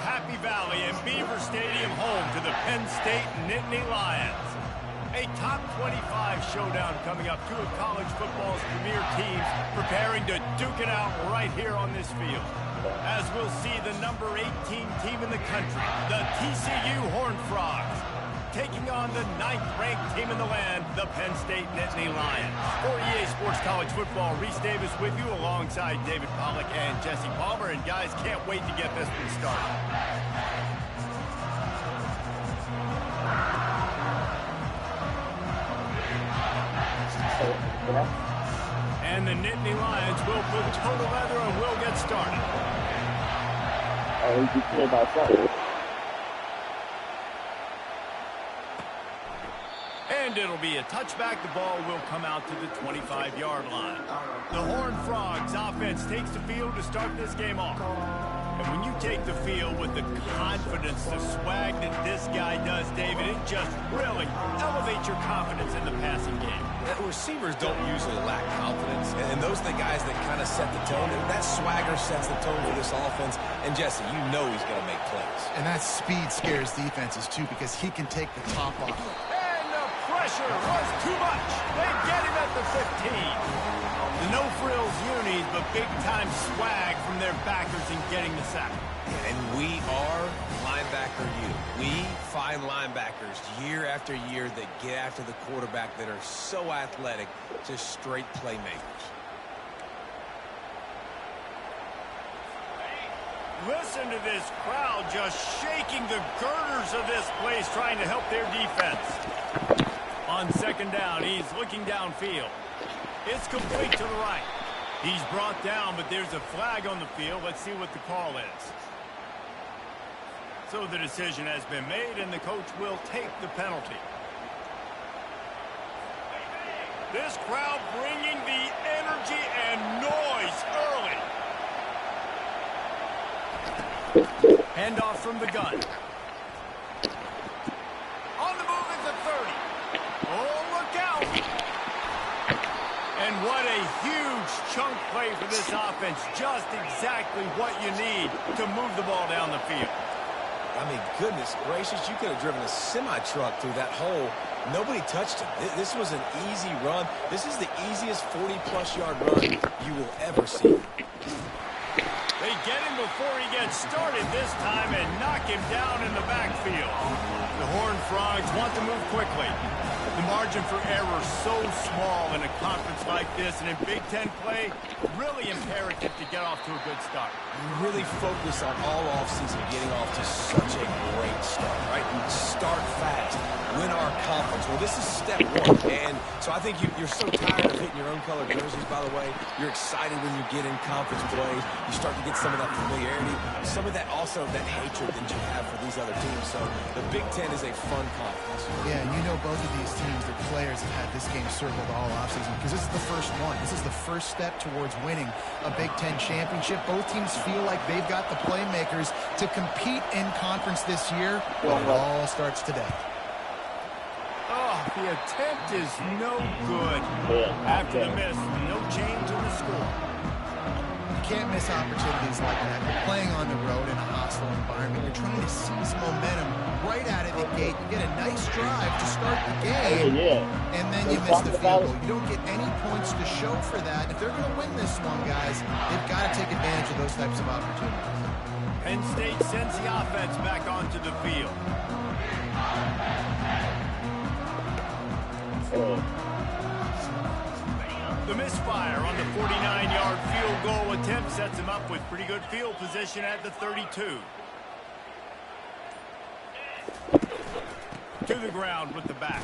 Happy Valley and Beaver Stadium, home to the Penn State Nittany Lions. A top 25 showdown coming up. Two of college football's premier teams preparing to duke it out right here on this field. As we'll see the number 18 team in the country, the TCU Horned Frogs, taking on the 9th-ranked team in the land, the Penn State Nittany Lions. For EA Sports College Football, Reese Davis with you alongside David Pollack and Jesse Palmer. And guys, can't wait to get this one started. And the Nittany Lions will put toe to leather and will get started. And it'll be a touchback. The ball will come out to the 25-yard line. The Horned Frogs offense takes the field to start this game off. And when you take the field with the confidence, the swag that this guy does, David, it just really elevates your confidence in the passing game. Receivers don't usually lack confidence, and those are the guys that kind of set the tone. That swagger sets the tone for this offense, and Jesse, you know he's going to make plays. And that speed scares defenses, too, because he can take the top off. And the pressure was too much. They get him at the 15. The no-frills unis, but big-time swag from their backers in getting the sack. And we are linebacker U. We find linebackers year after year that get after the quarterback that are so athletic, just straight playmakers. Listen to this crowd just shaking the girders of this place, trying to help their defense. On second down, he's looking downfield. It's complete to the right. He's brought down, but there's a flag on the field. Let's see what the call is. So the decision has been made, and the coach will take the penalty. This crowd bringing the energy and noise early. Handoff from the gun. On the move at the 30. Oh, look out. And what a huge chunk play for this offense. Just exactly what you need to move the ball down the field. I mean, goodness gracious, you could have driven a semi-truck through that hole. Nobody touched him. This was an easy run. This is the easiest 40-plus yard run you will ever see. They get him before he gets started this time and knock him down in the backfield. The Horned Frogs want to move quickly. The margin for error so small in a conference like this, and in Big Ten play, really imperative to get off to a good start. We really focus on all offseason getting off to such a great start, right? Start fast, win our conference. Well, this is step one, and so I think you're so tired of hitting your own color jerseys, by the way. You're excited when you get in conference plays. You start to get some of that familiarity, some of that also that hatred that you have for these other teams. So the Big Ten is a fun conference. Yeah, and you know both of these teams, their players have had this game circled all offseason because this is the first one. This is the first step towards winning a Big Ten championship. Both teams feel like they've got the playmakers to compete in conference this year, but it all starts today. Oh, the attempt is no good. After the miss, no change in the score. You can't miss opportunities like that. You're playing on the road in a hostile environment. You're trying to seize momentum right out of the gate. You get a nice drive to start the game, and then you miss the field goal. You don't get any points to show for that. If they're going to win this one, guys, they've got to take advantage of those types of opportunities. Penn State sends the offense back onto the field. The misfire on the 49-yard field goal attempt sets him up with pretty good field position at the 32. To the ground with the back.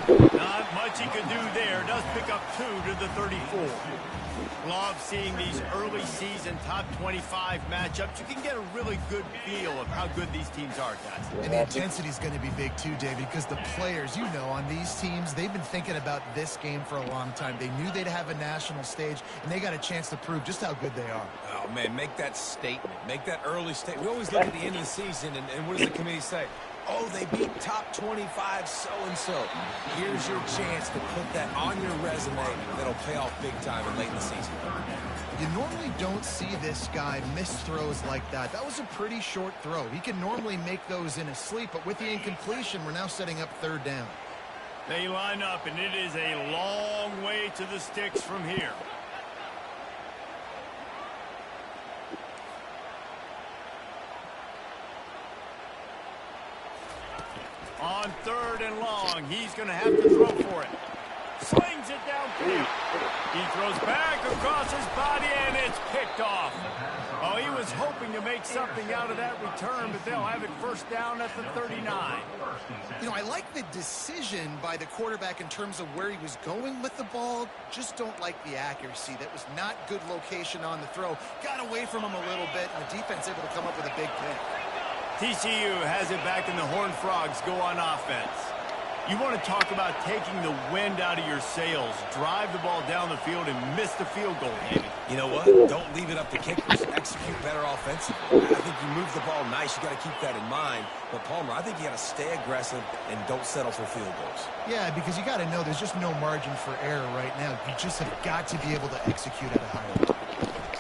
Not much he could do there. Does pick up 2 to the 34. Love seeing these early season top 25 matchups. You can get a really good feel of how good these teams are, guys. And the intensity is going to be big too, David, because the players, you know, on these teams, they've been thinking about this game for a long time. They knew they'd have a national stage, and they got a chance to prove just how good they are. Oh, man, make that statement. Make that early statement. We always look at the end of the season, and what does the committee say? Oh, they beat top 25 so-and-so. Here's your chance to put that on your resume that'll pay off big time and late in the season. You normally don't see this guy miss throws like that. That was a pretty short throw. He can normally make those in his sleep, but with the incompletion, we're now setting up third down. They line up, and it is a long way to the sticks from here. On third and long, he's going to have to throw for it. Slings it downfield. He throws back across his body, and it's picked off. Oh, he was hoping to make something out of that return, but they'll have it first down at the 39. You know, I like the decision by the quarterback in terms of where he was going with the ball. Just don't like the accuracy. That was not good location on the throw. Got away from him a little bit, and the defense able to come up with a big pick. TCU has it back, and the Horned Frogs go on offense. You want to talk about taking the wind out of your sails. Drive the ball down the field and miss the field goal, baby. You know what? Don't leave it up to kickers. Execute better offensively. I think you move the ball nice. You got to keep that in mind. But, Palmer, I think you got to stay aggressive and don't settle for field goals. Yeah, because you got to know there's just no margin for error right now. You just have got to be able to execute at a high level.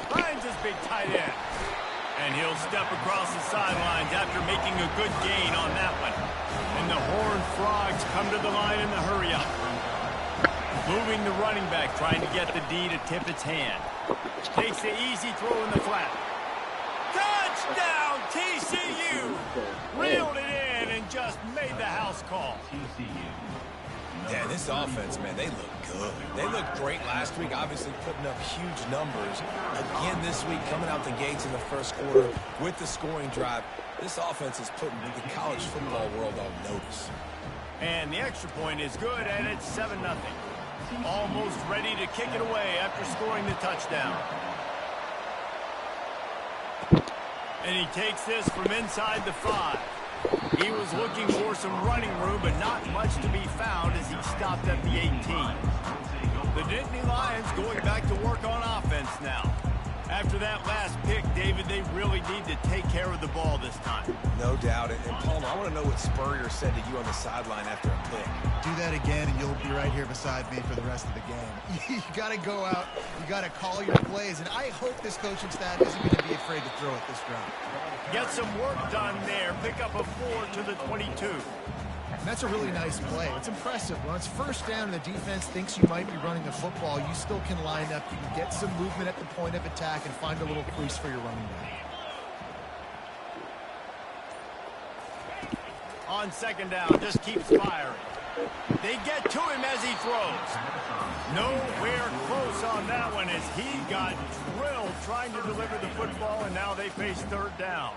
Finds his big tight end. And he'll step across the sidelines after making a good gain on that one. And the Horned Frogs come to the line in the hurry-up. Moving the running back, trying to get the D to tip its hand. Takes the easy throw in the flat. Touchdown, TCU! Reeled it in and just made the house call. Yeah, this offense, man, they look good. They looked great last week, obviously putting up huge numbers. Again this week, coming out the gates in the first quarter with the scoring drive. This offense is putting the college football world on notice. And the extra point is good, and it's 7-0. Almost ready to kick it away after scoring the touchdown. And he takes this from inside the 5. He was looking for some running room, but not much to be found as he stopped at the 18. The Nittany Lions going back to work on offense now. After that last pick, David, they really need to take care of the ball this time. No doubt. And Palmer, I want to know what Spurrier said to you on the sideline after a pick. Do that again, and you'll be right here beside me for the rest of the game. You got to go out. You got to call your plays, and I hope this coaching staff isn't going to be afraid to throw it this drive. Get some work done there. Pick up a 4 to the 22. And that's a really nice play. It's impressive. When it's first down and the defense thinks you might be running the football, you still can line up. You can get some movement at the point of attack and find a little crease for your running back. On second down, just keeps firing. They get to him as he throws. Nowhere close on that one as he got drilled trying to deliver the football, and now they face third down.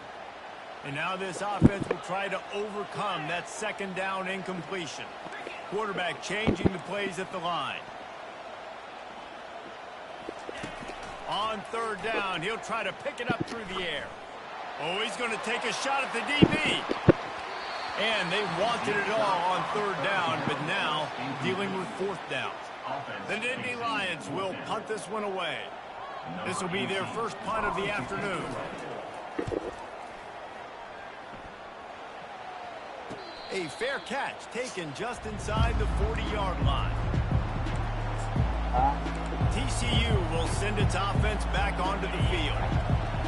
And now this offense will try to overcome that second down incompletion. Quarterback changing the plays at the line. On third down, he'll try to pick it up through the air. Oh, he's going to take a shot at the DB. And they wanted it all on third down, but now dealing with fourth down. The Nittany Lions will punt this one away. This will be their first punt of the afternoon. A fair catch taken just inside the 40-yard line. TCU will send its offense back onto the field.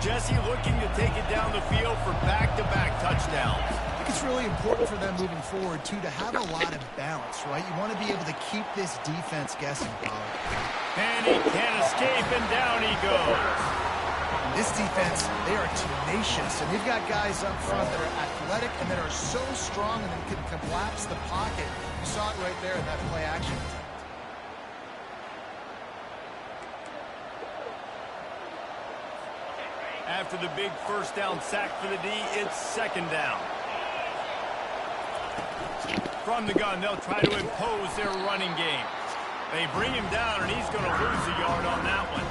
Jesse looking to take it down the field for back-to-back touchdowns. I think it's really important for them moving forward, too, to have a lot of balance, right? You want to be able to keep this defense guessing, Pollard. And he can't escape, and down he goes. This defense, they are tenacious, and they've got guys up front that are athletic and that are so strong and can collapse the pocket. You saw it right there in that play action. After the big first down sack for the D, it's second down. From the gun, they'll try to impose their running game. They bring him down, and he's going to lose a yard on that one.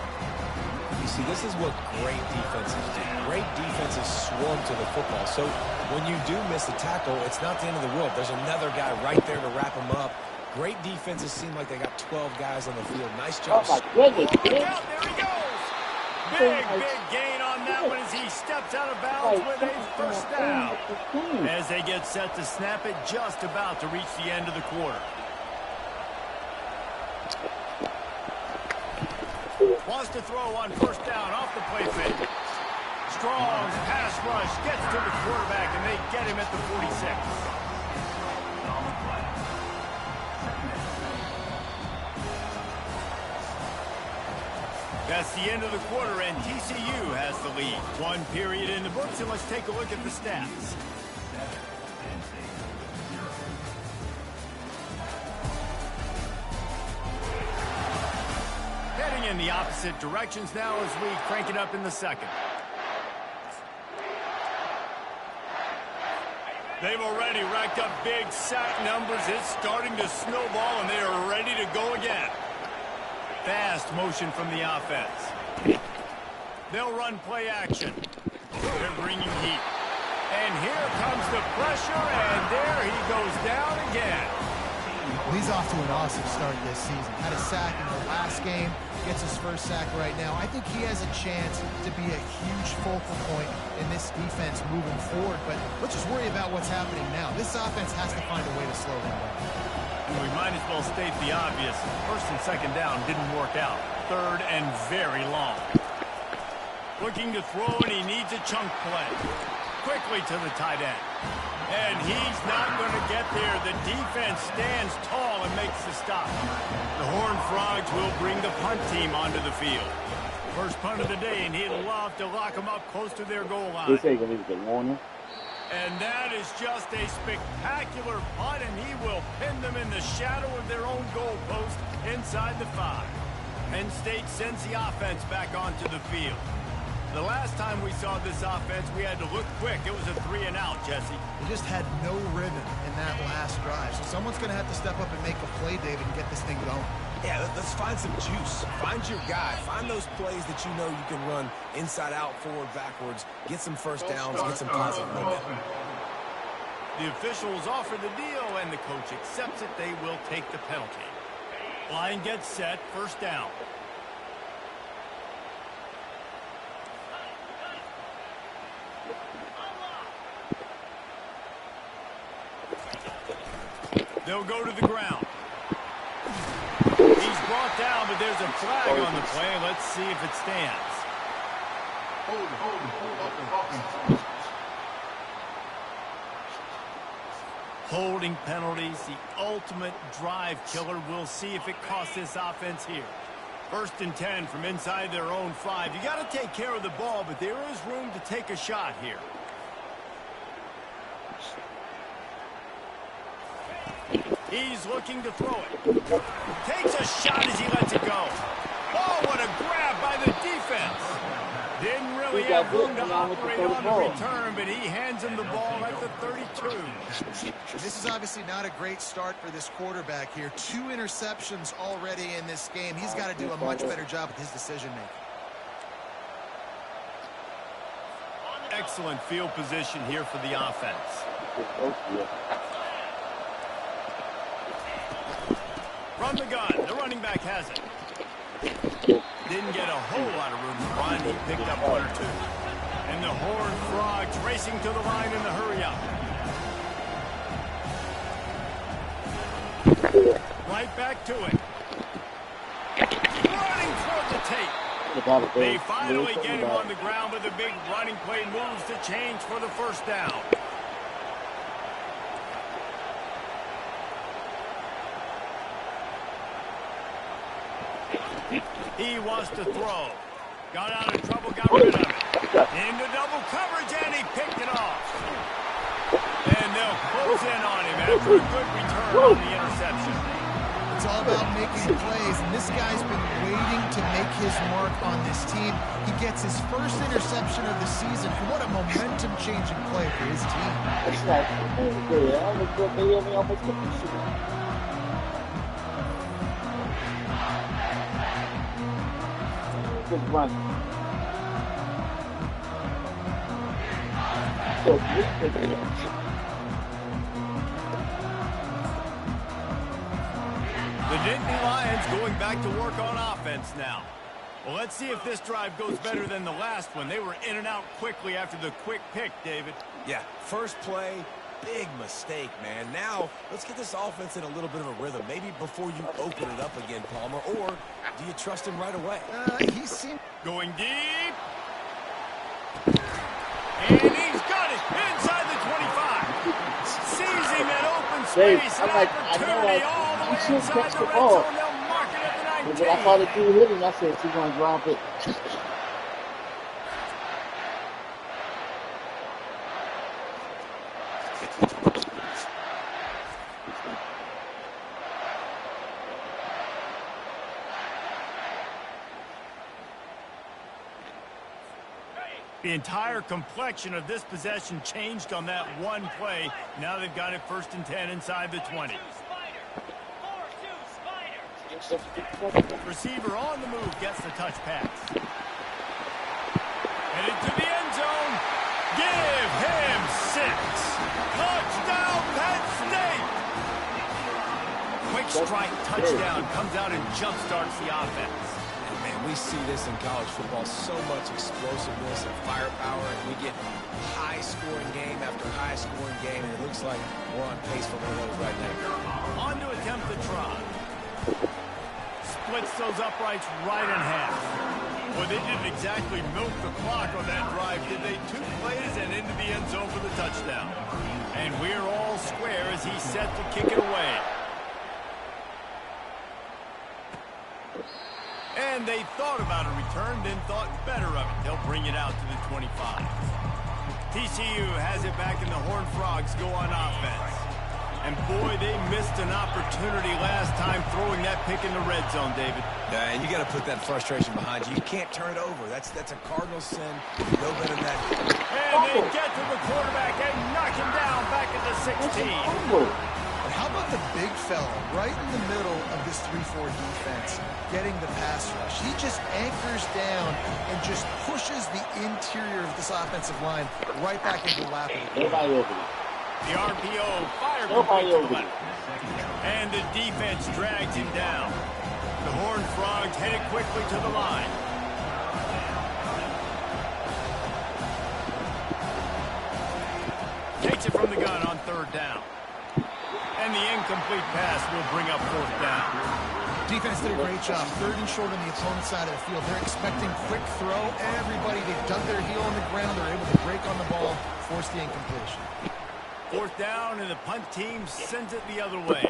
You see, this is what great defenses do. Great defenses swarm to the football. So when you do miss a tackle, it's not the end of the world. There's another guy right there to wrap him up. Great defenses seem like they got 12 guys on the field. Nice job. Oh, my goodness. Look out, there he goes. Big gain on that one as he steps out of bounds with a first down. As they get set to snap it, just about to reach the end of the quarter. Wants wants to throw on first down off the play fake. Strong's pass rush gets to the quarterback, and they get him at the 46. That's the end of the quarter, and TCU has the lead. One period in the books, and let's take a look at the stats. Heading in the opposite directions now as we crank it up in the second. They've already racked up big sack numbers. It's starting to snowball, and they are ready to go again. Fast motion from the offense. They'll run play action. They're bringing heat. And here comes the pressure, and there he goes down again. He's off to an awesome start this season. Had a sack in the last game. Gets his first sack right now. I think he has a chance to be a huge focal point in this defense moving forward. But let's just worry about what's happening now. This offense has to find a way to slow him down. We might as well state the obvious. First and second down didn't work out. Third and very long. Looking to throw, and he needs a chunk play. Quickly to the tight end. And he's not going to get there. The defense stands tall and makes the stop. The Horned Frogs will bring the punt team onto the field. First punt of the day, and he'd love to lock them up close to their goal line. And that is just a spectacular punt, and he will pin them in the shadow of their own goal post inside the 5. Penn State sends the offense back onto the field. The last time we saw this offense, we had to look quick. It was a 3-and-out, Jesse. They just had no rhythm in that last drive. So someone's going to have to step up and make a play, David, and get this thing going. Yeah, let's find some juice. Find your guy. Find those plays that you know you can run inside out, forward, backwards. Get some first downs, get some positive momentum. The officials offer the deal, and the coach accepts it. They will take the penalty. Line gets set, first down. They'll go to the ground. He's brought down, but there's a flag on the play. Let's see if it stands. Holding penalties, the ultimate drive killer. We'll see if it costs this offense here. First and 10 from inside their own 5. You got to take care of the ball, but there is room to take a shot here. He's looking to throw it. Takes a shot as he lets it go. Oh, what a grab by the defense. Didn't really have room to operate on the return, but he hands him the ball at the 32. This is obviously not a great start for this quarterback here. 2 interceptions already in this game. He's got to do a much better job with his decision-making. Excellent field position here for the offense. From the gun, the running back has it. Didn't get a whole lot of room to run. He picked up 1 or 2. And the Horned Frogs racing to the line in the hurry-up. Right back to it. Running toward the tape. They finally get him on the ground, but the big running play moves the change for the first down. He wants to throw. Got out of trouble, got rid of it. Into double coverage, and he picked it off. And they'll close in on him after a good return on the interception. It's all about making plays, and this guy's been waiting to make his mark on this team. He gets his first interception of the season, and what a momentum-changing play for his team. Good run. The Nittany Lions going back to work on offense now. Well, let's see if this drive goes better than the last one. They were in and out quickly after the quick pick, David. Yeah, first play, big mistake, man. Now, let's get this offense in a little bit of a rhythm. Maybe before you open it up again, Palmer, or do you trust him right away? He seemed... Going deep. And he's got it inside the 25. Seizing that open space, an opportunity all the way inside the red zone. They'll mark it at the 19. When I saw the dude hit him, I said, she's going to drop it. The entire complexion of this possession changed on that one play. Now they've got it 1st and 10 inside the 20. Receiver on the move gets the touch pass. And into the end zone. Give him 6. Touchdown, Penn State. Quick strike touchdown comes out and jumpstarts the offense. We see this in college football, so much explosiveness and firepower, and we get high-scoring game after high-scoring game, and it looks like we're on pace for one of those right now. On to attempt the try. Splits those uprights right in half. Well, they didn't exactly milk the clock on that drive, did they? 2 plays and into the end zone for the touchdown. And we're all square as he's set to kick it away. And they thought about a return, then thought better of it. They'll bring it out to the 25. TCU has it back, and the Horned Frogs go on offense. And boy, they missed an opportunity last time throwing that pick in the red zone, David. Yeah, and you got to put that frustration behind you. You can't turn it over. That's a Cardinal sin. You know better than that. And they get to the quarterback and knock him down back at the 16. And how about the big fella right in the middle of this 3-4 defense getting the pass rush? He just anchors down and just pushes the interior of this offensive line right back into the lap of the Nobody over it. The RPO fired Nobody to over the it. left. And the defense drags him down. The Horned Frogs headed quickly to the line. Takes it from the gun on 3rd down. And the incomplete pass will bring up 4th down. Defense did a great job. 3rd and short on the opponent's side of the field. They're expecting quick throw. Everybody, they dug their heel on the ground. They're able to break on the ball, force the incompletion. 4th down, and the punt team sends it the other way.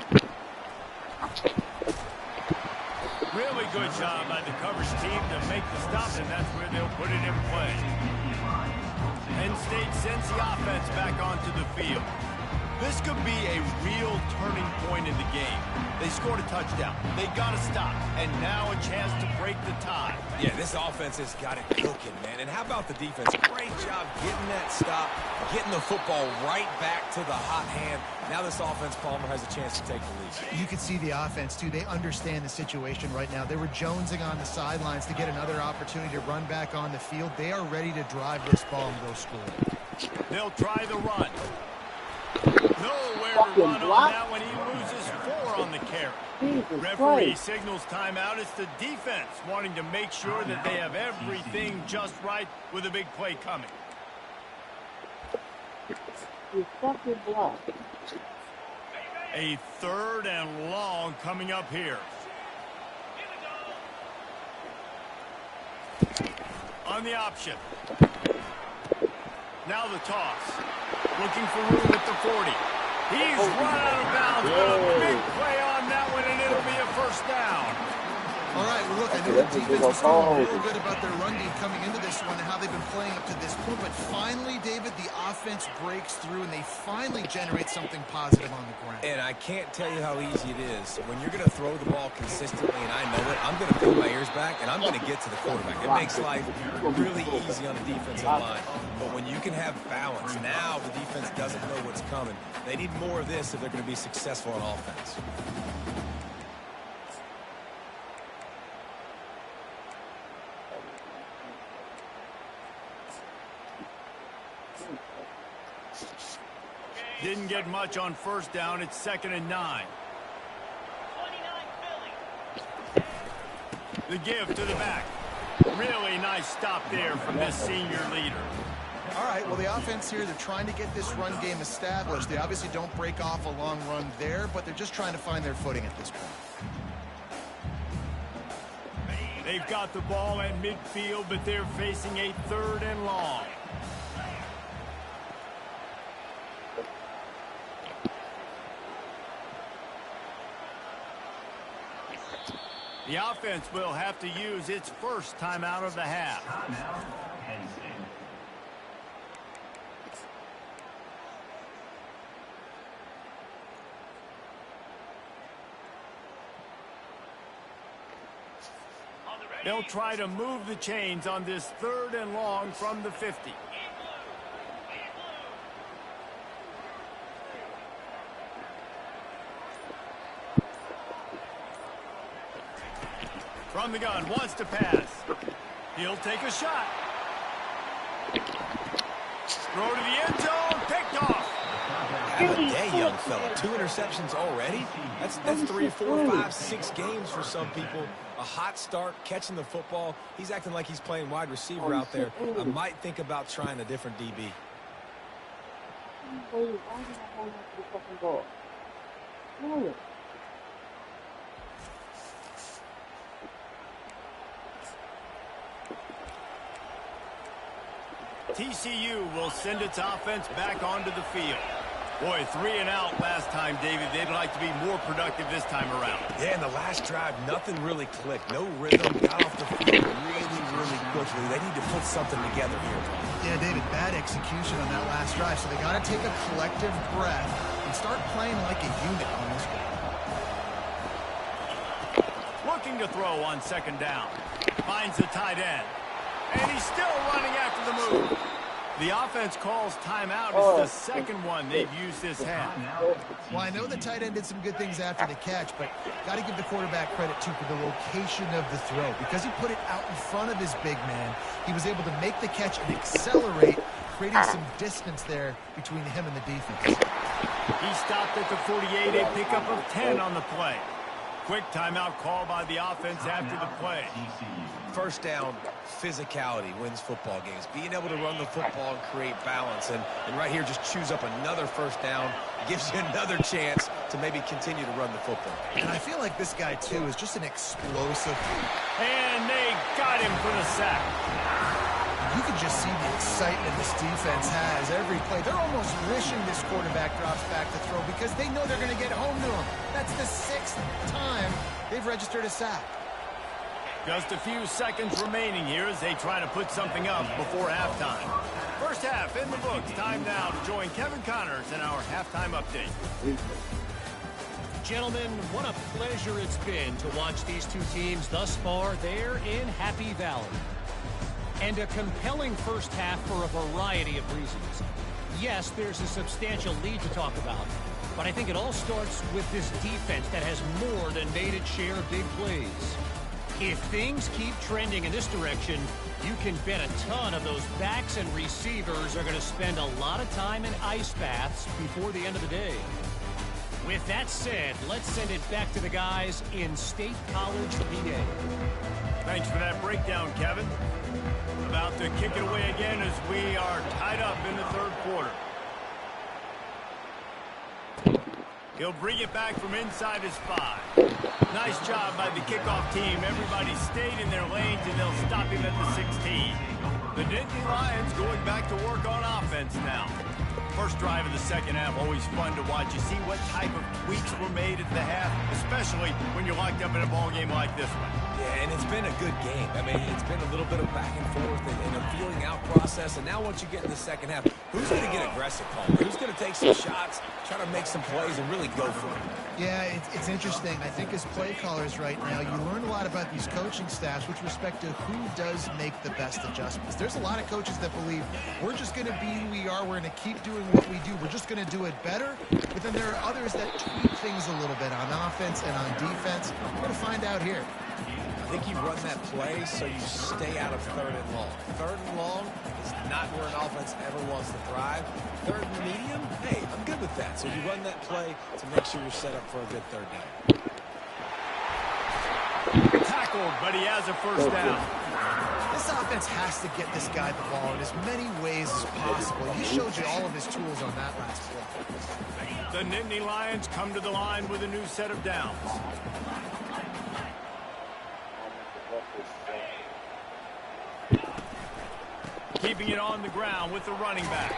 Really good job by the coverage team to make the stop, and that's where they'll put it in play. Penn State sends the offense back onto the field. This could be a real turning point in the game. They scored a touchdown. They got to stop. And now a chance to break the tie. Yeah, this offense has got it cooking, man. And how about the defense? Great job getting that stop, getting the football right back to the hot hand. Now this offense, Palmer, has a chance to take the lead. You can see the offense, too. They understand the situation right now. They were jonesing on the sidelines to get another opportunity to run back on the field. They are ready to drive this ball and go score. They'll try the run. Nowhere to run on that one. He loses 4 on the carry. Referee signals timeout. It's the defense wanting to make sure that they have everything just right with a big play coming. You fucking block. A 3rd and long coming up here. On the option. Now the toss. Looking for room at the 40. He's run out of bounds, but a big play on that one, and it'll be a 1st down. All right, well, look, I know the defense was feeling real good about their run game coming into this one and how they've been playing up to this point, but finally, David, the offense breaks through, and they finally generate something positive on the ground. And I can't tell you how easy it is. When you're going to throw the ball consistently, and I know it, I'm going to put my ears back, and I'm going to get to the quarterback. It makes life really easy on the defensive line. But when you can have balance, now the defense doesn't know what's coming. They need more of this if they're going to be successful on offense. Didn't get much on 1st down. It's 2nd and 9. The give to the back. Really nice stop there from this senior leader. All right, right. Well, the offense here, they're trying to get this run game established. They obviously don't break off a long run there, but they're just trying to find their footing at this point. They've got the ball at midfield, but they're facing a 3rd and long. The offense will have to use its first timeout of the half. They'll try to move the chains on this 3rd and long from the 50. From the gun, wants to pass. He'll take a shot. Throw to the end zone, picked off. Have a day, young fella. 2 interceptions already? That's 3, 4, 5, 6 games for some people. A hot start, catching the football. He's acting like he's playing wide receiver out there. I might think about trying a different DB. TCU will send its offense back onto the field. Boy, 3 and out last time, David. They'd like to be more productive this time around. Yeah, in the last drive, nothing really clicked. No rhythm, got off the field really quickly. They need to put something together here. Yeah, David, bad execution on that last drive, so they got to take a collective breath and start playing like a unit on this one. Looking to throw on 2nd down. Finds the tight end. And he's still running after the move. The offense calls timeout. It's the 2nd one they've used this half. Well, I know the tight end did some good things after the catch, but got to give the quarterback credit, too, for the location of the throw. Because he put it out in front of his big man, he was able to make the catch and accelerate, creating some distance there between him and the defense. He stopped at the 48, a pickup of 10 on the play. Quick timeout call by the offense after the play. First down, physicality wins football games. Being able to run the football and create balance. And right here, just choose up another first down. Gives you another chance to maybe continue to run the football. And I feel like this guy, too, is just an explosive. And they got him for the sack. You can just see the excitement this defense has every play. They're almost wishing this quarterback drops back to throw because they know they're going to get home to him. That's the 6th time they've registered a sack. Just a few seconds remaining here as they try to put something up before halftime. First half in the books. Time now to join Kevin Connors in our halftime update. Gentlemen, what a pleasure it's been to watch these two teams thus far there in Happy Valley. And a compelling first half for a variety of reasons. Yes, there's a substantial lead to talk about, but I think it all starts with this defense that has more than made its share of big plays. If things keep trending in this direction, you can bet a ton of those backs and receivers are going to spend a lot of time in ice baths before the end of the day. With that said, let's send it back to the guys in State College, PA. Thanks for that breakdown, Kevin. About to kick it away again as we are tied up in the 3rd quarter. He'll bring it back from inside his 5. Nice job by the kickoff team. Everybody stayed in their lanes, and they'll stop him at the 16. The Nittany Lions going back to work on offense now. First drive of the 2nd half, always fun to watch. You see what type of tweaks were made at the half, especially when you're locked up in a ball game like this one. Yeah, and it's been a good game. I mean, it's been a little bit of back and forth and a feeling out process. And now once you get in the 2nd half, who's going to get aggressive, Paul? Who's going to take some shots, try to make some plays, and really go for it? Yeah, it's interesting. I think as play callers right now, you learn a lot about these coaching staffs with respect to who does make the best adjustments. There's a lot of coaches that believe we're just going to be who we are. We're going to keep doing what we do. We're just going to do it better. But then there are others that tweak things a little bit on offense and on defense. We're going to find out here. I think you run that play so you stay out of 3rd and long. 3rd and long is not where an offense ever wants to thrive. 3rd and medium, hey, I'm good with that. So you run that play to make sure you're set up for a good 3rd down. Tackled, but he has a first down. This offense has to get this guy the ball in as many ways as possible. He showed you all of his tools on that last play. The Nittany Lions come to the line with a new set of downs. Keeping it on the ground with the running back.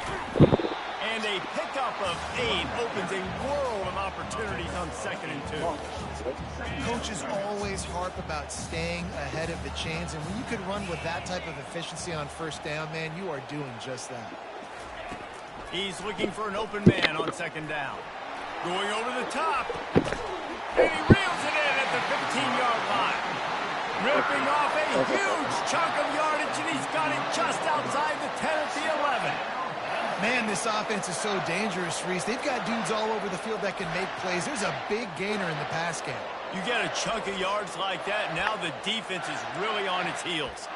And a pickup of 8 opens a world of opportunities on 2nd and 2. Coaches always harp about staying ahead of the chains, and when you can run with that type of efficiency on 1st down, man, you are doing just that. He's looking for an open man on 2nd down. Going over the top. And he reels it in at the 15-yard line. Ripping off a huge chunk of yardage, and he's got it just outside the 10 at the 11. Man, this offense is so dangerous, Reese. They've got dudes all over the field that can make plays. There's a big gainer in the pass game. You get a chunk of yards like that, now the defense is really on its heels.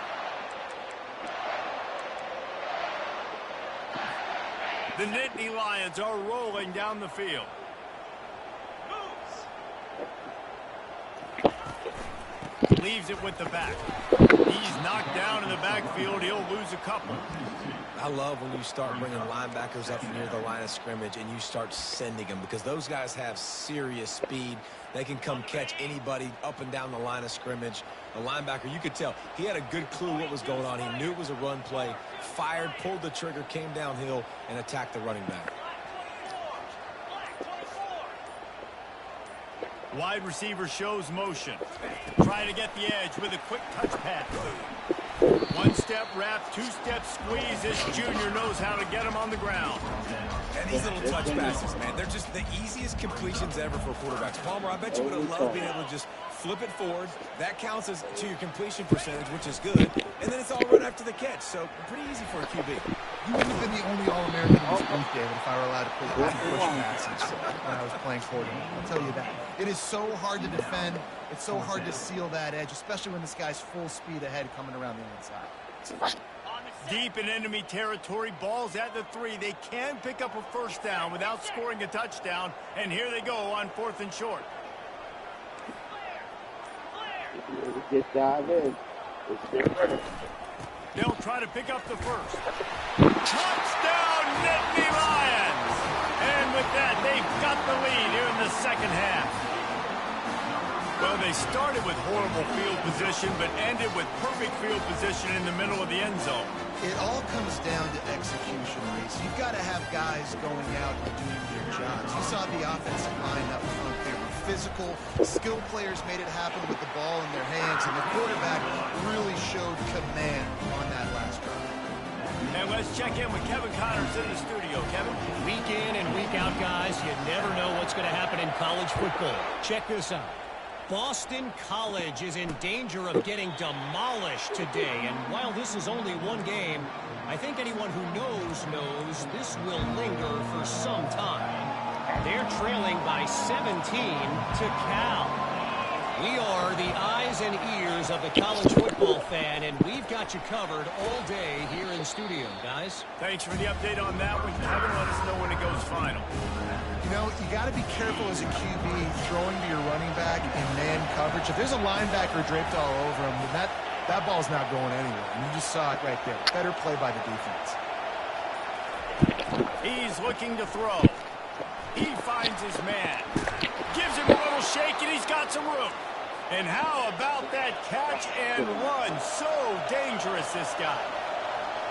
The Nittany Lions are rolling down the field. Leaves it with the back. He's knocked down in the backfield. He'll lose a couple. I love when you start bringing linebackers up near the line of scrimmage and you start sending them, because those guys have serious speed. They can come catch anybody up and down the line of scrimmage. The linebacker, you could tell, he had a good clue what was going on. He knew it was a run play, fired, pulled the trigger, came downhill, and attacked the running back. Wide receiver shows motion. Trying to get the edge with a quick touch pass. One-step wrap, two-step squeeze. This junior knows how to get him on the ground. And these little touch passes, man, they're just the easiest completions ever for quarterbacks. Palmer, I bet you would have loved being able to just flip it forward. That counts as to your completion percentage, which is good. And then it's all run after the catch, so pretty easy for a QB. You wouldn't have been the only All-American in this booth, David, if I were allowed to push passes when I was playing quarterback. I'll tell you that. It is so hard to defend. It's so hard to seal that edge, especially when this guy's full speed ahead coming around the inside. Deep in enemy territory, balls at the 3. They can pick up a 1st down without scoring a touchdown, and here they go on 4th and short. Just dive in. They'll try to pick up the 1st. Touchdown, Nittany Lions! And with that, they've got the lead here in the 2nd half. Well, they started with horrible field position, but ended with perfect field position in the middle of the end zone. It all comes down to execution, Reese. You've got to have guys going out and doing their jobs. You saw the offensive line up front. They were physical. Skilled players made it happen with the ball in their hands, and the quarterback really showed command on that last drive. And let's check in with Kevin Connors in the studio. Kevin? Week in and week out, guys, you never know what's going to happen in college football. Check this out. Boston College is in danger of getting demolished today, and while this is only one game, I think anyone who knows this will linger for some time. They're trailing by 17 to Cal. We are the eyes and ears of the college football fan, and we've got you covered all day here in the studio, guys. Thanks for the update on that one, Kevin. Let us know when it goes final. You know, you got to be careful as a QB throwing to your running back in man coverage. If there's a linebacker draped all over him, then that ball's not going anywhere. And you just saw it right there. Better play by the defense. He's looking to throw. He finds his man. Gives him a little shake, and he's got some room. And how about that catch and run? So dangerous, this guy.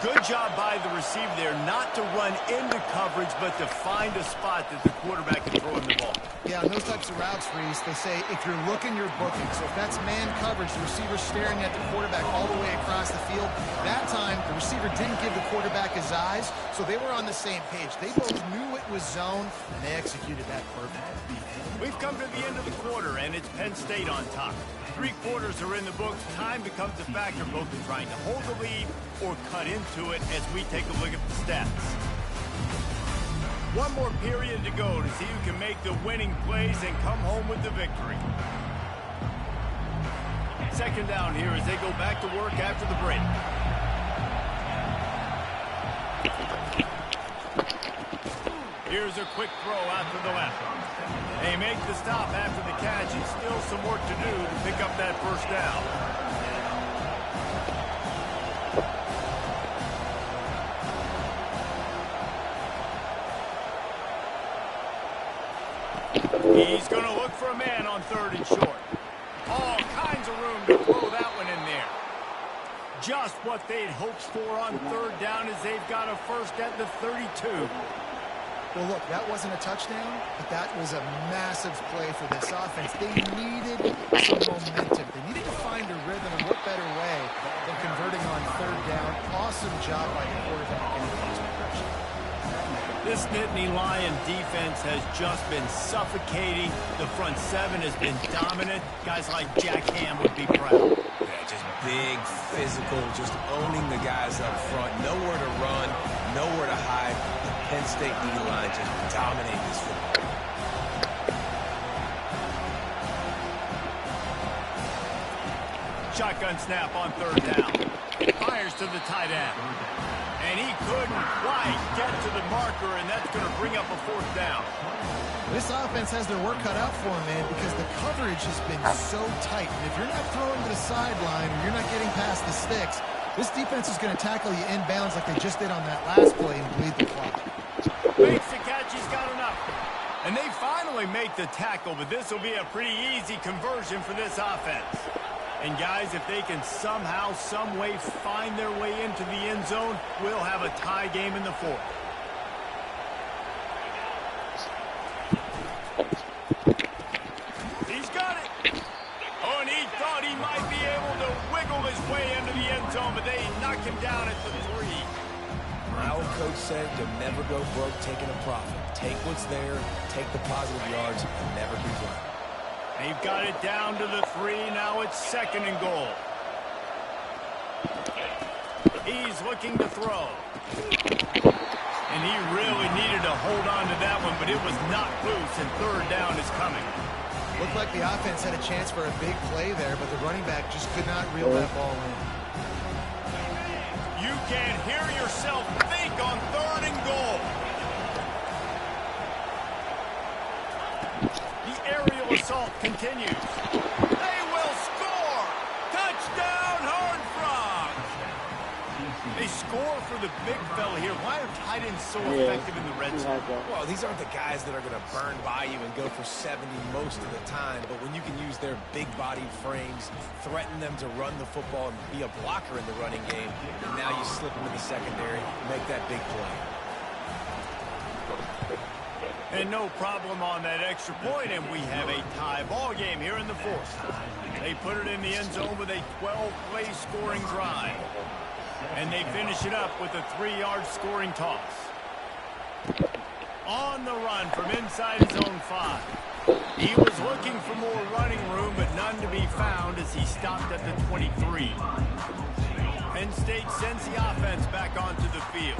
Good job by the receiver there, not to run into coverage, but to find a spot that the quarterback can throw in the ball. Yeah, on those types of routes, Reese, they say if you're looking, you're booking. So if that's man coverage, the receiver's staring at the quarterback all the way across the field. That time, the receiver didn't give the quarterback his eyes, so they were on the same page. They both knew it was zone, and they executed that perfectly. We've come to the end of the quarter, and it's Penn State on top. 3 quarters are in the books. Time becomes a factor both in trying to hold the lead or cut into it as we take a look at the stats. One more period to go to see who can make the winning plays and come home with the victory. 2nd down here as they go back to work after the break. Here's a quick throw out to the left. They make the stop after the catch, and still some work to do to pick up that 1st down. He's going to look for a man on 3rd and short. All kinds of room to throw that one in there. Just what they'd hoped for on 3rd down as they've got a first at the 32. Well, look, that wasn't a touchdown, but that was a massive play for this offense. They needed some momentum. They needed to find a rhythm, and what better way than converting on 3rd down. Awesome job by the quarterback in the first progression. This Nittany Lion defense has just been suffocating. The front 7 has been dominant. Guys like Jack Ham would be proud. Yeah, just big, physical, just owning the guys up front. Nowhere to run, nowhere to hide. The Penn State D-line just dominating this football. Shotgun snap on 3rd down. Fires to the tight end. And he couldn't quite get to the marker, and that's going to bring up a 4th down. This offense has their work cut out for them, man, because the coverage has been so tight. And if you're not throwing to the sideline or you're not getting past the sticks, this defense is going to tackle you inbounds like they just did on that last play and bleed the clock. Makes the catch. He's got enough. And they finally make the tackle, but this will be a pretty easy conversion for this offense. And guys, if they can somehow, some way find their way into the end zone, we'll have a tie game in the 4th. He's got it. Oh, and he thought he might be able to wiggle his way into the end zone, but they knocked him down at the 3. My old coach said to never go broke taking a profit. Take what's there, take the positive yards, and never complain. They've got it down to the 3. Now it's 2nd and goal. He's looking to throw. And he really needed to hold on to that one, but it was not loose, and 3rd down is coming. Looked like the offense had a chance for a big play there, but the running back just could not reel that ball in. You can hear yourself think on 3rd and goal. The aerial assault continues. They will score! Touchdown, Horned Frogs! They score for the big fella here. Why are tight ends so effective in the red zone? Well, these aren't the guys that are going to burn by you and go for 70 most of the time, but when you can use their big-bodied frames, threaten them to run the football and be a blocker in the running game, and now you slip them in the secondary, make that big play. And no problem on that extra point, and we have a tie ball game here in the 4th. They put it in the end zone with a 12-play scoring drive. And they finish it up with a 3-yard scoring toss. On the run from inside his own 5. He was looking for more running room, but none to be found as he stopped at the 23. Penn State sends the offense back onto the field.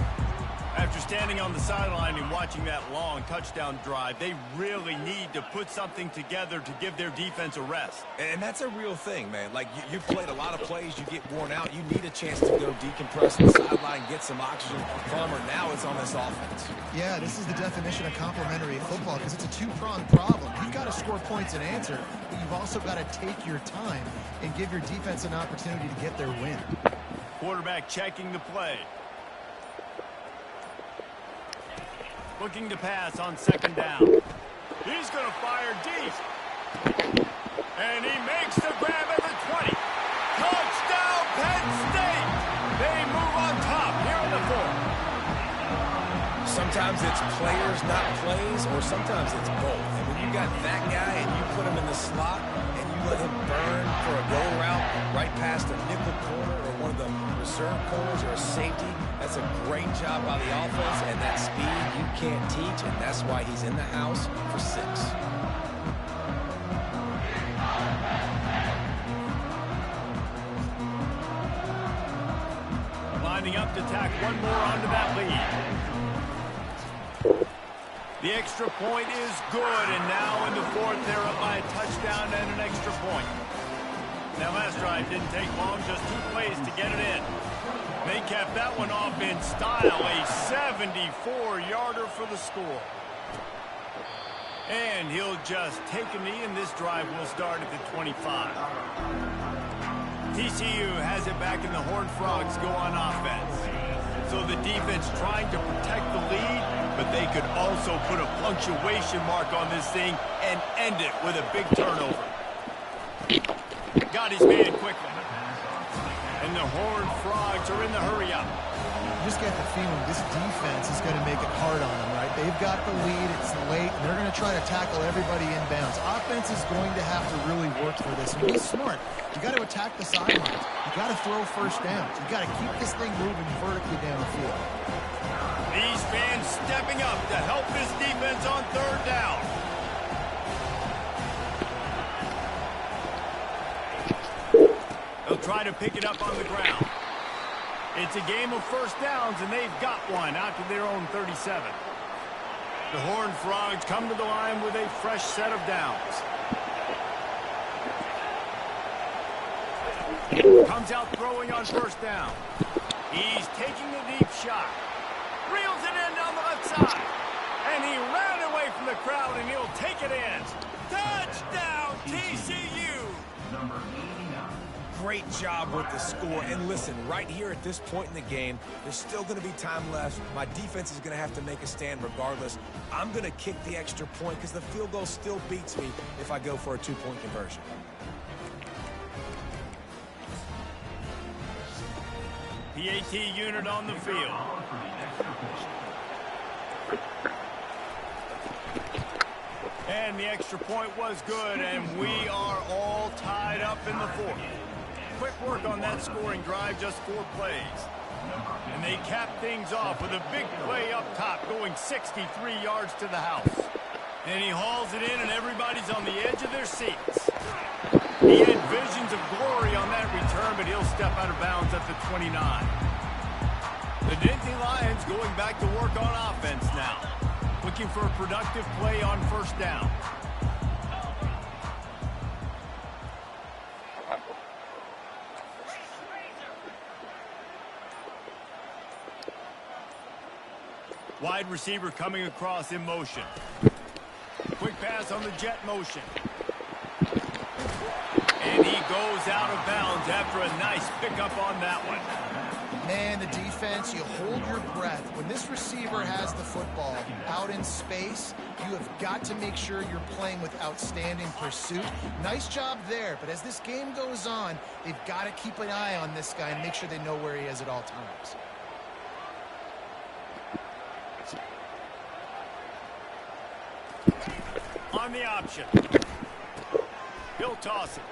After standing on the sideline and watching that long touchdown drive, they really need to put something together to give their defense a rest. And that's a real thing, man. Like, you've played a lot of plays, you get worn out, you need a chance to go decompress on the sideline, get some oxygen. Plummer, now it's on this offense. Yeah, this is the definition of complementary football because it's a two-pronged problem. You've got to score points and answer, but you've also got to take your time and give your defense an opportunity to get their win. Quarterback checking the play. Looking to pass on 2nd down. He's going to fire deep. And he makes the grab at the 20. Touchdown, Penn State! They move on top here in the 4th. Sometimes it's players, not plays, or sometimes it's both. And when you got that guy and you put him in the slot and you let him burn for a go route right past a nickel corner or one of the reserve corners or a safety, that's a great job by the offense, and that speed you can't teach, and that's why he's in the house for 6. Lining up to tack one more onto that lead. The extra point is good, and now in the 4th, they're up by a touchdown and an extra point. That last drive didn't take long, just 2 plays to get it in. They kept that one off in style, a 74-yarder for the score. And he'll just take a knee, and this drive will start at the 25. TCU has it back, and the Horned Frogs go on offense. So the defense trying to protect the lead, but They could also put a punctuation mark on this thing and end it with a big turnover. Got his man quickly. And the Horned Frogs are in the hurry-up. You just get the feeling this defense is going to make it hard on them, right? They've got the lead, it's late, and they're going to try to tackle everybody inbounds. Offense is going to have to really work for this. And be smart. You got to attack the sidelines. You got to throw first downs. You got to keep this thing moving vertically downfield. These fans stepping up to help this defense on third down. They'll try to pick it up on the ground. It's a game of first downs, and they've got one out to their own 37. The Horned Frogs come to the line with a fresh set of downs. Comes out throwing on first down. He's taking the deep shot. Reels it in down the left side. And he ran away from the crowd, and he'll take it in. Touchdown, TCU! Number 89. Great job with the score. And listen, right here at this point in the game, there's still going to be time left. My defense is going to have to make a stand regardless. I'm going to kick the extra point because the field goal still beats me if I go for a two-point conversion. PAT unit on the field. And the extra point was good, and we are all tied up in the fourth. Quick work on that scoring drive, just 4 plays. And they cap things off with a big play up top, going 63 yards to the house. And he hauls it in, and everybody's on the edge of their seats. He had visions of glory on that return, but he'll step out of bounds at the 29. The Nittany Lions going back to work on offense now, looking for a productive play on first down. Wide receiver coming across in motion. Quick pass on the jet motion. And he goes out of bounds after a nice pickup on that one. Man, the defense, you hold your breath. When this receiver has the football out in space, you have got to make sure you're playing with outstanding pursuit. Nice job there, but as this game goes on, they've got to keep an eye on this guy and make sure they know where he is at all times. On the option. He'll toss it.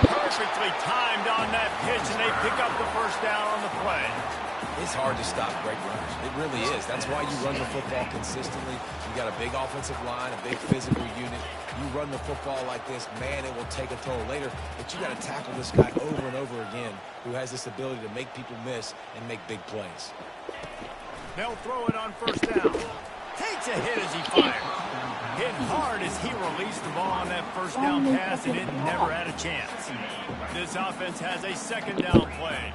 Perfectly timed on that pitch, and they pick up the first down on the play. It's hard to stop great runners. It really is. That's why you run the football consistently. You got a big offensive line, a big physical unit. You run the football like this, man, it will take a toll later. But you got to tackle this guy over and over again who has this ability to make people miss and make big plays. They'll throw it on first down. Takes a hit as he fires. Hit hard as he released the ball on that first down pass, and it never had a chance. This offense has a second down play.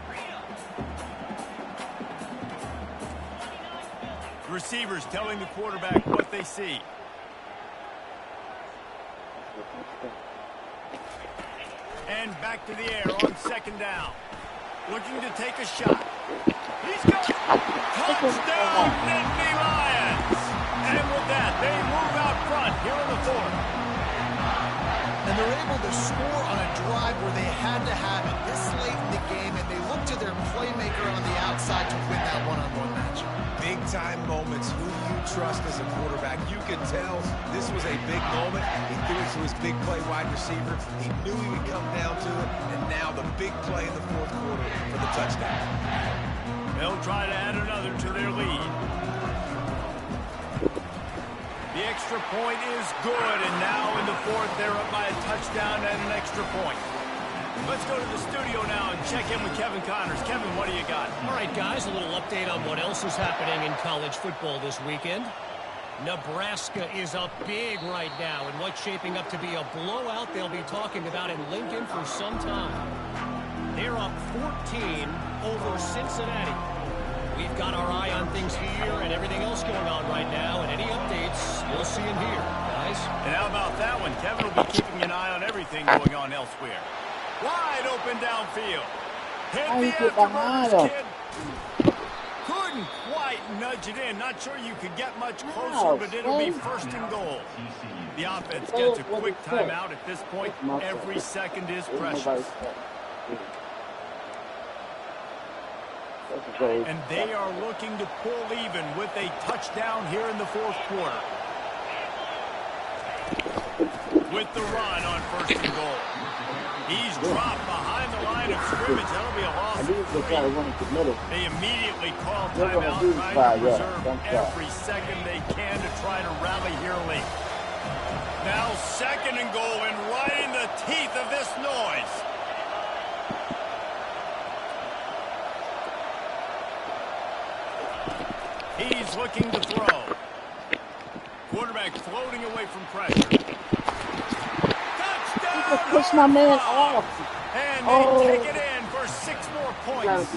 The receivers telling the quarterback what they see. And back to the air on second down. Looking to take a shot. He's got it. Touchdown, Nittany Lions. And with that, they move out front here in the fourth. And they're able to score on a drive where they had to have it this late in the game, and they look to their playmaker on the outside to win that one-on-one matchup. Big-time moments. Who you trust as a quarterback. You can tell this was a big moment. He threw it to his big play wide receiver. He knew he would come down to it, and now the big play in the fourth quarter for the touchdown. They'll try to add another to their lead. The extra point is good, and now in the fourth, they're up by a touchdown and an extra point. Let's go to the studio now and check in with Kevin Connors. Kevin, what do you got? All right, guys, a little update on what else is happening in college football this weekend. Nebraska is up big right now in what's shaping up to be a blowout they'll be talking about in Lincoln for some time. They're up 14 over Cincinnati. We've got our eye on things here and everything else going on right now, and any updates, you'll see them here, guys. And how about that one? Kevin will be keeping an eye on everything going on elsewhere. Wide open downfield. Hit the afterburners, kid. Couldn't quite might nudge it in. Not sure you could get much closer, but it'll be first and goal. The offense gets a quick timeout at this point. Every second is precious. And they are looking to pull even with a touchdown here in the fourth quarter. With the run on first and goal. He's dropped behind the line of scrimmage. That'll be a loss of 3. They immediately call timeout, trying to preserve every second they can to try to rally here late. Now second and goal, and right in the teeth of this noise. He's looking to throw. Quarterback floating away from pressure. Touchdown! Push my man off. And they take it in for 6 more points.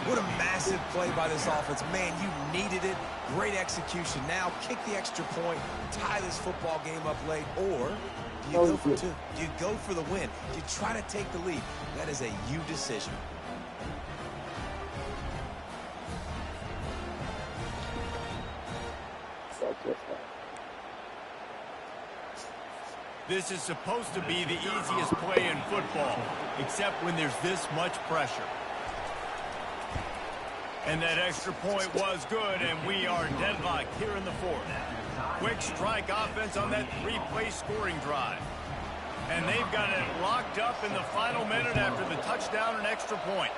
What a massive play by this offense. Man, you needed it. Great execution. Now kick the extra point, tie this football game up late, or do you go for 2? Do you go for the win? Do you try to take the lead? That is a you decision. This is supposed to be the easiest play in football, except when there's this much pressure. And that extra point was good, and we are deadlocked here in the fourth. Quick strike offense on that 3-play scoring drive. And they've got it locked up in the final minute after the touchdown and extra point.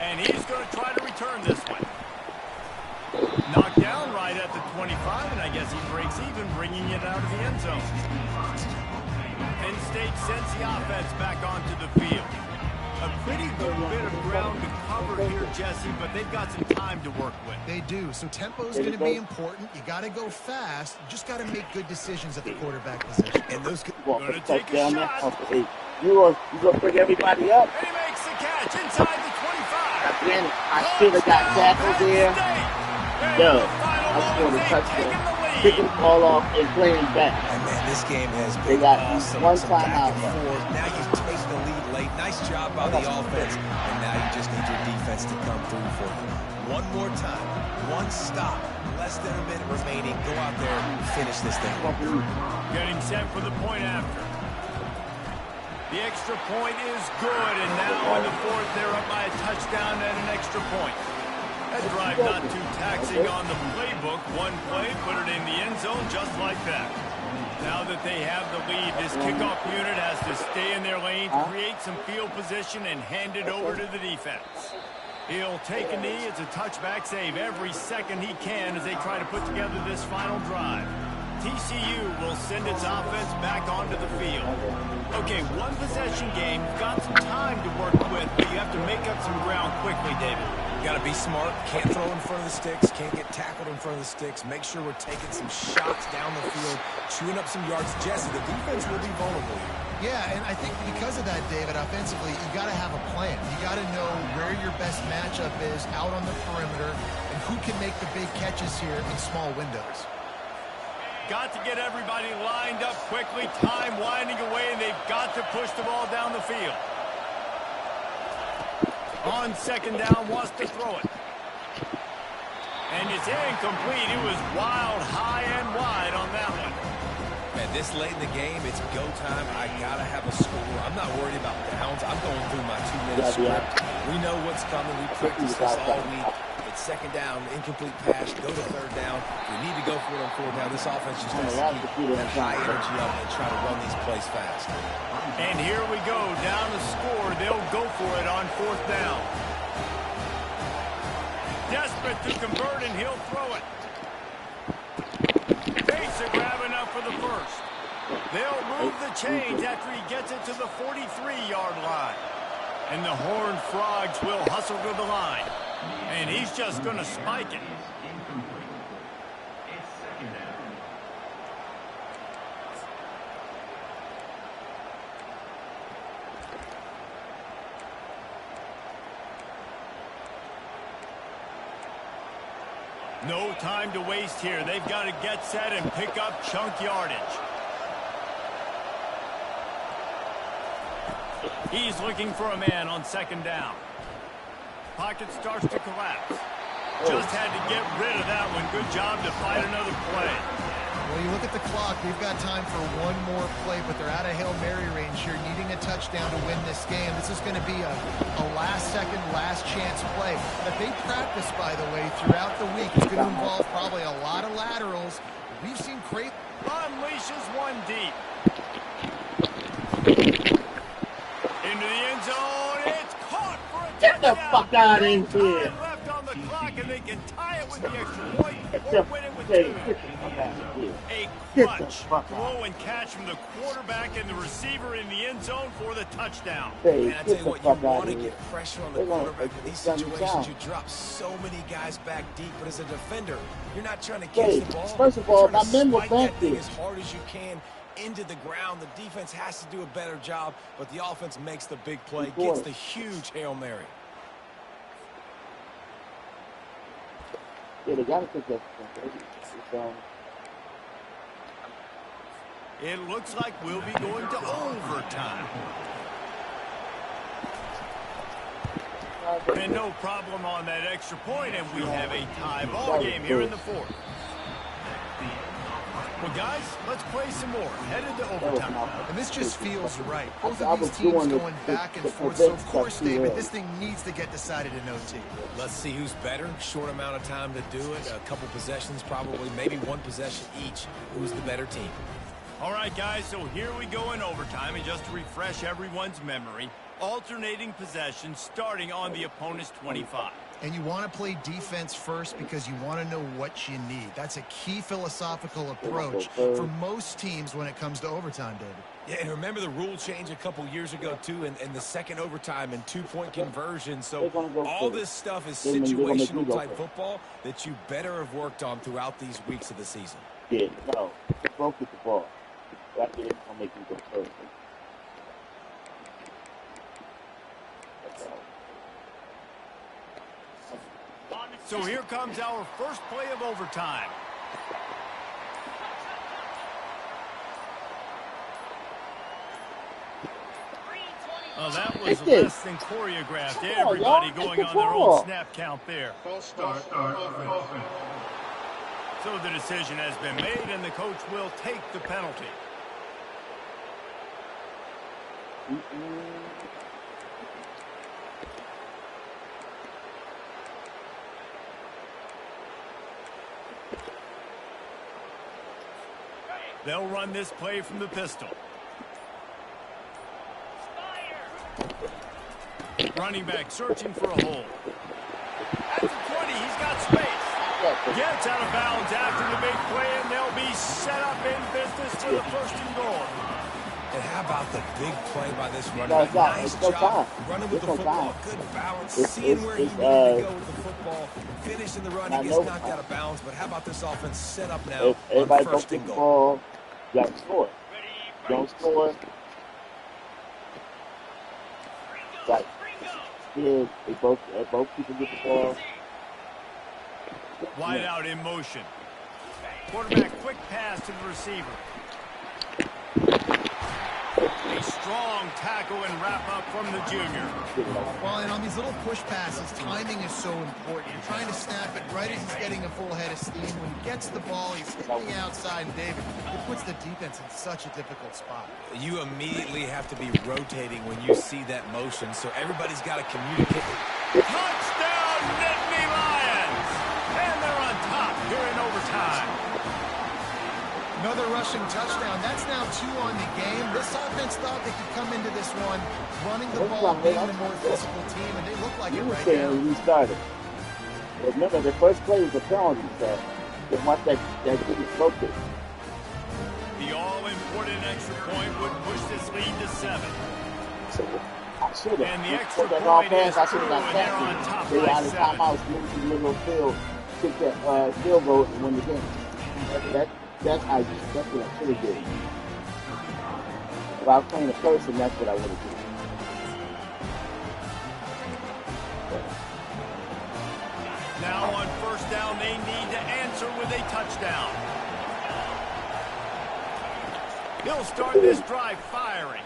And he's going to try to return this one. Knocked down right at the 25, and I guess he breaks even, bringing it out of the end zone. Penn State sends the offense back onto the field. A pretty good bit of ground to cover here, Jesse, but they've got some time to work with. They do. So tempo is going to be important. You got to go fast. You just got to make good decisions at the quarterback position. And those going to take a shot. You gonna bring everybody up? And he makes the catch inside the 25. I should have got tackled there. No, I scored a touchdown. Picking the ball off and playing back. And man, this game has been awesome. One Some time back out. and forth. Now you take the lead late. Nice job by the offense. And now you just need your defense to come through for you. One more time. One stop. Less than a minute remaining. Go out there and finish this thing. Getting set for the point after. The extra point is good, and now in the fourth, they're up by a touchdown and an extra point. That drive not too taxing on the playbook. One play, put it in the end zone just like that. Now that they have the lead, this kickoff unit has to stay in their lane, create some field position, and hand it over to the defense. He'll take a knee. It's a touchback save every second he can as they try to put together this final drive. TCU will send its offense back onto the field. Okay, one possession game. You've got some time to work with, but you have to make up some ground quickly, David. Got to be smart. Can't throw in front of the sticks. Can't get tackled in front of the sticks. Make sure we're taking some shots down the field, chewing up some yards. Jesse, the defense will be vulnerable here. Yeah, and I think because of that, David, offensively, you got to have a plan. You got to know where your best matchup is out on the perimeter and who can make the big catches here in small windows. Got to get everybody lined up quickly. Time winding away, and they've got to push the ball down the field. On second down, wants to throw it. And it's incomplete. It was wild, high and wide on that one. Man, this late in the game, it's go time. I got to have a score. I'm not worried about downs. I'm going through my 2-minute script. We know what's coming. We practice this all week. It's second down, incomplete pass, go to third down. We need to go for it on fourth down. This offense just has to keep that high energy up and try to run these plays fast. And here we go, down to score. They'll go for it on fourth down. Desperate to convert, and he'll throw it. Takes a grab enough for the first. They'll move the chains after he gets it to the 43-yard line. And the Horned Frogs will hustle to the line. And he's just going to spike it. No time to waste here. They've got to get set and pick up chunk yardage. He's looking for a man on second down. Pocket starts to collapse. Just had to get rid of that one. Good job to find another play. Well, you look at the clock. We've got time for one more play, but they're out of Hail Mary range here, needing a touchdown to win this game. This is going to be a last-second, last-chance play that they practice, by the way, throughout the week. It's going to involve probably a lot of laterals. We've seen great... Unleashes one deep. Into the end zone. It's caught for a touchdown. Get the fuck out of here. Time left on the clock, and they can tie it with the extra point or win it with Get two. the fuck out of here. A Get the clutch fuck out. throw and catch from the quarterback and the receiver in the end zone for the touchdown. Hey, Man, I tell get you the what, you fuck out want of to here. get pressure on the They're gonna- quarterback. In these it's gonna be situations, down. you drop so many guys back deep, but as a defender, you're not trying to Hey, catch the ball. first of You're all, trying to my men were spike that back thing there. as hard as you can into the ground. The defense has to do a better job, but the offense makes the big play, gets the huge Hail Mary. Yeah, they gotta take that. It looks like we'll be going to overtime. And no problem on that extra point, and we have a tie ball game here in the fourth. Well, guys, let's play some more. Headed to overtime. And this just feels right. Both I of was these teams doing going the- back and the forth. So, of prevent course, stuff too David, early. this thing needs to get decided in OT. Let's see who's better. Short amount of time to do it. A couple possessions, probably, maybe one possession each. Who's the better team? All right, guys, so here we go in overtime. And just to refresh everyone's memory, alternating possessions starting on the opponent's 25. And you want to play defense first because you want to know what you need. That's a key philosophical approach for most teams when it comes to overtime, David. Yeah, and remember the rule change a couple years ago, too, and the second overtime and two-point conversion. So They're gonna go all for it. this stuff is They're gonna make you situational go type for it. football that you better have worked on throughout these weeks of the season. Yeah, no. Both get the ball. That's it. I'll make you go first. That's all. So here comes our first play of overtime. Oh, that was Take this. less than choreographed. Come on, Everybody y'all. going Take on the their ball. own snap count there. So the decision has been made, and the coach will take the penalty. They'll run this play from the pistol. Running back searching for a hole. At the 20, he's got space. Gets out of bounds after the big play, and they'll be set up in business for the first and goal. And how about the big play by this running No, back? it's not. Nice It's no job time. running with It's the no football. time. Good balance. It's- Seeing it's- where he it's, needed to go with the football. Finishing the run. I He know. gets knocked out of bounds. But how about this offense set up now If everybody on goes first to and the goal? ball, you got to score. Don't score. Right. Still, both people get the ball. Wide out in motion. Quarterback quick pass to the receiver. A strong tackle and wrap up from the junior. Well, and on these little push passes, timing is so important. You're trying to snap it right as he's getting a full head of steam. When he gets the ball, he's hitting the outside, and David, it puts the defense in such a difficult spot. You immediately have to be rotating when you see that motion. So everybody's got to communicate. Touchdown, Nittany Lions! And they're on top here in overtime. Another rushing touchdown. That's now 2 on the game. This offense thought they could come into this one running the ball, being the more physical team, and they look like it You were right saying now. when we started. But remember, the first play was a penalty, so just watch that good focus. The all-important extra point would push this lead to 7. So I should have. And the extra that long point pass, is I should have got through, and they're on top that. They by out of 7. timeouts, moved to the middle of the field, took that field goal and win the game. That's what I should have did. If I was playing a person, that's what I would have done. Now on first down, they need to answer with a touchdown. He'll start this drive firing.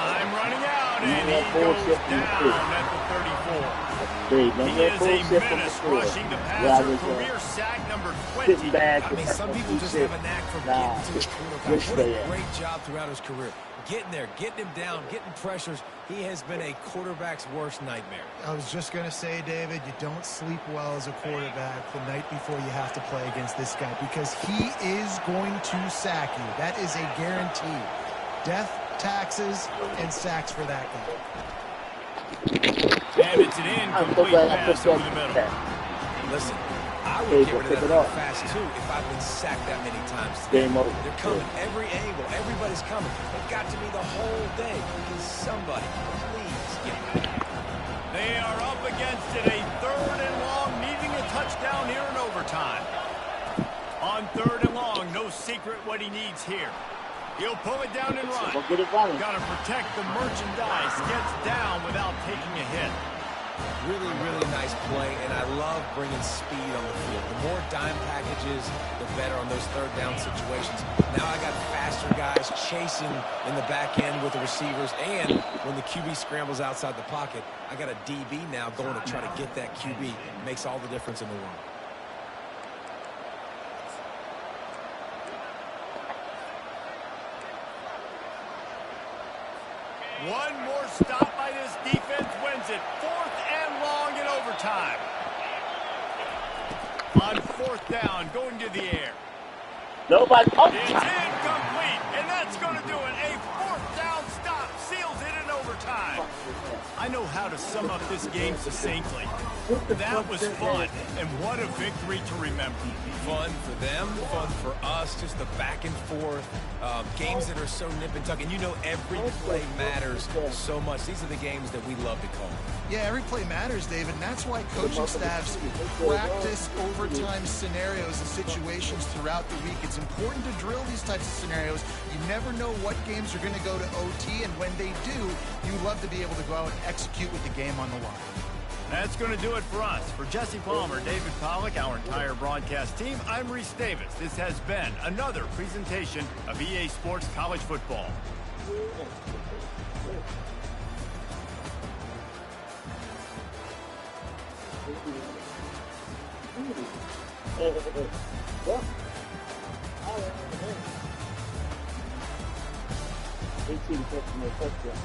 Time running out, and he goes down at the 34. He is a menace rushing the passer, career sack number 20. I mean, some people just have a knack for getting to the quarterback. What a great job throughout his career. Getting there, getting him down, getting pressures. He has been a quarterback's worst nightmare. I was just going to say, David, you don't sleep well as a quarterback the night before you have to play against this guy because he is going to sack you. That is a guarantee. Death, taxes, and sacks for that guy. And it's an incomplete pass over the middle. Listen, I would get rid of that thing fast, too, if I've been sacked that many times today. They're coming every angle. Everybody's coming. It got to me the whole day. Can somebody please get back? They are up against it. A 3rd and long, needing a touchdown here in overtime. On 3rd and long, no secret what he needs here. He'll pull it down and run. Got to protect the merchandise. Gets down without taking a hit. Really, really nice play, and I love bringing speed on the field. The more dime packages, the better on those 3rd down situations. Now I got faster guys chasing in the back end with the receivers, and when the QB scrambles outside the pocket, I got a DB now going to try to get that QB. Makes all the difference in the world. One more stop by this defense wins it. 4th and long in overtime. On 4th down, going to the air. Nobody. Oh. It's incomplete, and that's going to do it. A 4th down stop seals it in overtime. I know how to sum up this game succinctly. That was fun, and what a victory to remember. Fun for them, fun for us, just the back and forth, games that are so nip and tuck, and you know every play matters so much. These are the games that we love to call. Yeah, every play matters, David, and that's why coaching staffs practice overtime scenarios and situations throughout the week. It's important to drill these types of scenarios. You never know what games are going to go to OT, and when they do, you love to be able to go out and execute with the game on the line. That's going to do it for us. For Jesse Palmer, David Pollack, our entire broadcast team, I'm Reese Davis. This has been another presentation of EA Sports College Football. They see the touchdown.